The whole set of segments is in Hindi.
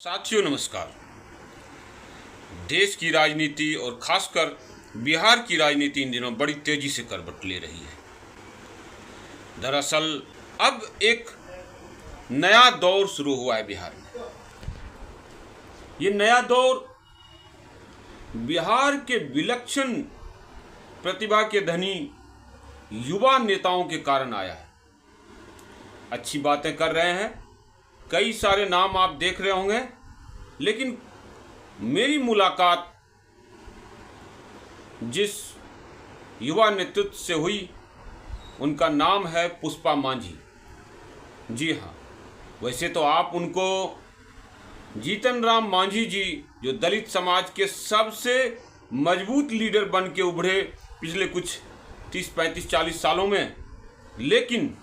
साथियों नमस्कार। देश की राजनीति और खासकर बिहार की राजनीति इन दिनों बड़ी तेजी से करवट ले रही है। दरअसल अब एक नया दौर शुरू हुआ है बिहार में। ये नया दौर बिहार के विलक्षण प्रतिभा के धनी युवा नेताओं के कारण आया है। अच्छी बातें कर रहे हैं, कई सारे नाम आप देख रहे होंगे, लेकिन मेरी मुलाकात जिस युवा नेतृत्व से हुई उनका नाम है पुष्पा मांझी। जी हाँ, वैसे तो आप उनको जीतन राम मांझी जी, जो दलित समाज के सबसे मजबूत लीडर बन के उभरे पिछले कुछ 30, 35, 40 सालों में, लेकिन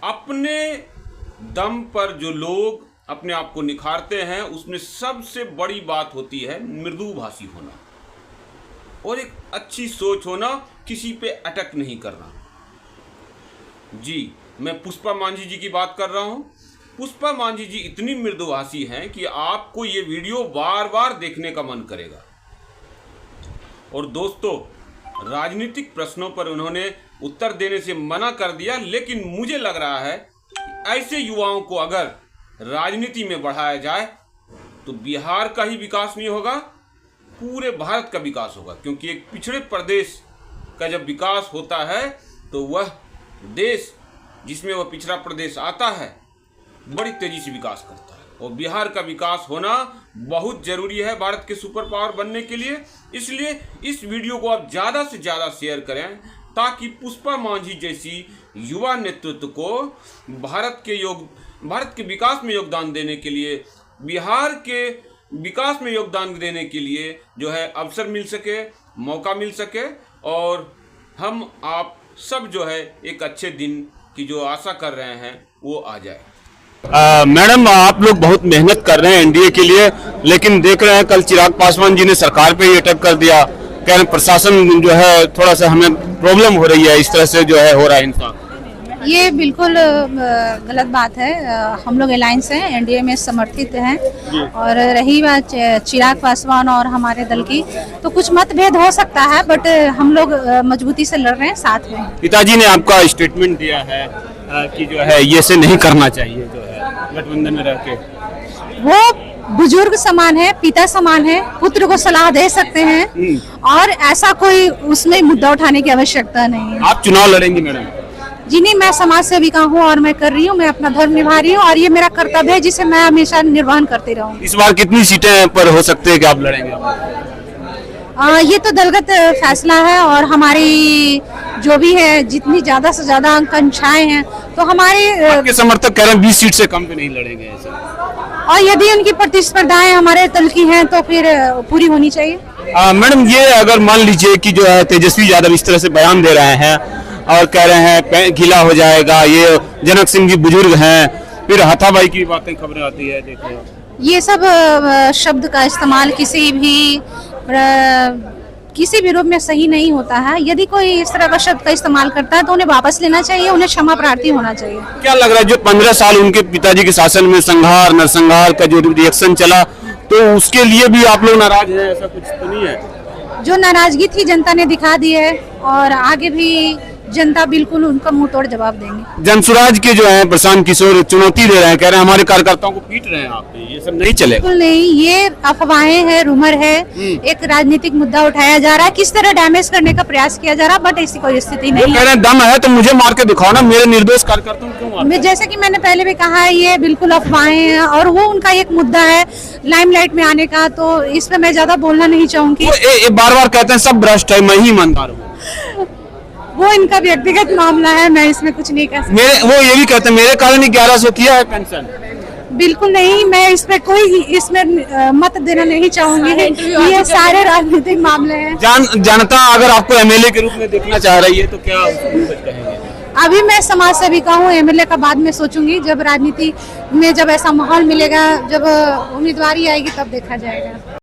अपने दम पर जो लोग अपने आप को निखारते हैं उसमें सबसे बड़ी बात होती है मृदुभाषी होना और एक अच्छी सोच होना, किसी पे अटक नहीं करना। जी, मैं पुष्पा मांझी जी की बात कर रहा हूं। पुष्पा मांझी जी इतनी मृदुभाषी हैं कि आपको ये वीडियो बार बार देखने का मन करेगा। और दोस्तों, राजनीतिक प्रश्नों पर उन्होंने उत्तर देने से मना कर दिया, लेकिन मुझे लग रहा है ऐसे युवाओं को अगर राजनीति में बढ़ाया जाए तो बिहार का ही विकास नहीं होगा, पूरे भारत का विकास होगा। क्योंकि एक पिछड़े प्रदेश का जब विकास होता है तो वह देश जिसमें वह पिछड़ा प्रदेश आता है बड़ी तेजी से विकास करता है। और बिहार का विकास होना बहुत जरूरी है भारत के सुपर पावर बनने के लिए। इसलिए इस वीडियो को आप ज़्यादा से ज़्यादा शेयर करें ताकि पुष्पा मांझी जैसी युवा नेतृत्व को भारत के विकास में योगदान देने के लिए, बिहार के विकास में योगदान देने के लिए जो है अवसर मिल सके, मौका मिल सके, और हम आप सब जो है एक अच्छे दिन की जो आशा कर रहे हैं वो आ जाए। मैडम, आप लोग बहुत मेहनत कर रहे हैं एनडीए के लिए, लेकिन देख रहे हैं कल चिराग पासवान जी ने सरकार पे ही अटैक कर दिया। कह रहे हैं प्रशासन जो है थोड़ा सा हमें प्रॉब्लम हो रही है, इस तरह से जो है हो रहा है इंसान। ये बिल्कुल गलत बात है। हम लोग अलायंस हैं, एनडीए में समर्थित हैं। और रही बात चिराग पासवान और हमारे दल की, तो कुछ मतभेद हो सकता है, बट हम लोग मजबूती से लड़ रहे हैं साथ में। पिताजी ने आपका स्टेटमेंट दिया है कि जो है ये से नहीं करना चाहिए, जो है गठबंधन में रह के। वो बुजुर्ग समान है, पिता समान है, पुत्र को सलाह दे सकते हैं और ऐसा कोई उसमें मुद्दा उठाने की आवश्यकता नहीं है। आप चुनाव लड़ेंगी मैडम? जी नहीं, मैं समाज सेविका हूँ और मैं कर रही हूँ, मैं अपना धर्म निभा रही हूँ और ये मेरा कर्तव्य है जिसे मैं हमेशा निर्वहन करती रहूँ। इस बार कितनी सीटें पर हो सकते हैं कि आप लड़ेंगे? ये तो दलगत फैसला है और हमारी जो भी है, जितनी ज्यादा से ज्यादा आकांक्षाएं हैं तो हमारे समर्थक कह रहे हैं 20 सीट से कम पे नहीं लड़ेंगे ऐसा। और यदि उनकी प्रतिस्पर्धाएं हमारे दल की हैं तो फिर पूरी होनी चाहिए। मैडम, ये अगर मान लीजिए कि जो है तेजस्वी यादव इस तरह से बयान दे रहे हैं और कह रहे हैं गीला हो जाएगा, ये जनक सिंह जी बुजुर्ग हैं, फिर हाथापाई की बातें खबरें आती है, देखो ये सब शब्द का इस्तेमाल किसी भी रूप में सही नहीं होता है। यदि कोई इस तरह का शब्द का इस्तेमाल करता है तो उन्हें वापस लेना चाहिए, उन्हें क्षमा प्रार्थी होना चाहिए। क्या लग रहा है जो 15 साल उनके पिताजी के शासन में संघार नरसंहार का जो रिएक्शन चला, तो उसके लिए भी आप लोग नाराज हैं? ऐसा कुछ तो नहीं है? जो नाराजगी थी जनता ने दिखा दी है और आगे भी जनता बिल्कुल उनका मुंह तोड़ जवाब देंगे। जनसुराज के जो है प्रशांत किशोर चुनौती दे रहे हैं, कह रहे हैं हमारे कार्यकर्ताओं को पीट रहे हैं आप, ये सब नहीं चलेगा। बिल्कुल नहीं, ये अफवाहें हैं, रूमर है, एक राजनीतिक मुद्दा उठाया जा रहा है, किस तरह डैमेज करने का प्रयास किया जा रहा है, बट ऐसी कोई स्थिति नहीं कह रहे हैं दम है तो मुझे मार के दिखाओ ना, मेरे निर्दोष कार्यकर्ताओं को क्यों मारते हैं? जैसे कि मैंने पहले भी कहा है, ये बिल्कुल अफवाहें हैं और वो उनका एक मुद्दा है लाइमलाइट में आने का, तो इस पे मैं ज्यादा बोलना नहीं चाहूंगी। बार बार कहते हैं सब भ्रष्ट है, मैं ही ईमानदार हूँ। वो इनका व्यक्तिगत मामला है, मैं इसमें कुछ नहीं कह सकती। वो ये भी कहते हैं मेरे कारण ही 1100 किया है पेंशन। बिल्कुल नहीं, मैं इसमें मत देना नहीं चाहूंगी। ये सारे राजनीतिक मामले हैं। जनता अगर आपको एमएलए के रूप में देखना चाह रही है तो क्या कहेंगे? अभी मैं समाज सेविका हूँ, एमएलए का बाद में सोचूंगी। जब राजनीति में जब ऐसा माहौल मिलेगा, जब उम्मीदवारी आएगी तब देखा जाएगा।